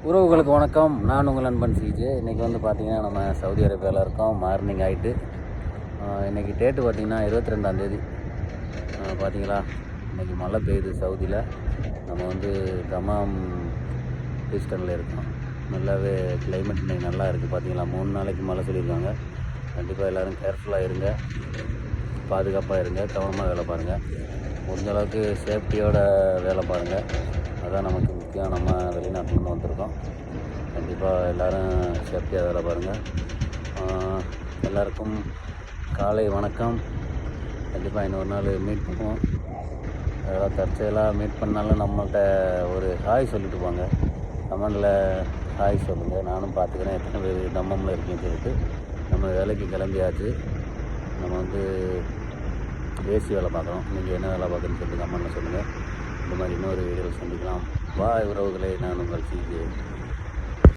உறவுகளுக்கு வணக்கம். நான் உங்கள் நண்பன் சிஜே. இன்றைக்கி வந்து பார்த்திங்கன்னா நம்ம சவுதி அரேபியாவில் இருக்கோம். மார்னிங் ஆகிட்டு இன்றைக்கி டேட்டு பார்த்திங்கன்னா 22ஆந்தேதி. பார்த்திங்களா, இன்றைக்கி மழை பெய்யுது சவுதியில். நம்ம வந்து தமாம் ஈஸ்டர்னில் இருக்கோம். நல்லாவே கிளைமேட் இன்றைக்கி நல்லா இருக்குது. பார்த்திங்களா, 3 நாளைக்கு மழை சொல்லியிருக்காங்க. கண்டிப்பாக எல்லோரும் கேர்ஃபுல்லாக இருங்க, பாதுகாப்பாக இருங்க, கவனமாக வேலை பாருங்கள். முடிஞ்ச அளவுக்கு சேஃப்டியோட வேலை பாருங்கள். அதுதான் நமக்கு முக்கியம். நம்ம வெளிநாட்டிலேருந்து வந்திருக்கோம். கண்டிப்பாக எல்லோரும் சேஃப்டியாக வேலை பாருங்கள். எல்லாருக்கும் காலை வணக்கம். கண்டிப்பாக இன்னொரு நாள் மீட் பண்ணுவோம். அதெல்லாம் தற்செயலாக மீட் பண்ணாலும் நம்மள்கிட்ட ஒரு ஹாய் சொல்லிட்டு போங்க. கமெண்டில் ஹாய் சொல்லுங்கள். நானும் பார்த்துக்கிறேன் எத்தனை பேர் தம்மமில் இருக்குன்னு சொல்லிட்டு. நம்ம வேலைக்கு கிளம்பியாச்சு. நம்ம வந்து ஏசி வேலை பார்க்குறோம். நீங்கள் என்ன வேலை பார்க்குறேன்னு சொல்லிட்டு கமெண்டில் சொல்லுங்கள். இந்த மாதிரி இன்னொரு வீடியோவில் சந்திக்கலாம். பாய் உறவுகளே, நான் உங்கள் சிஜே.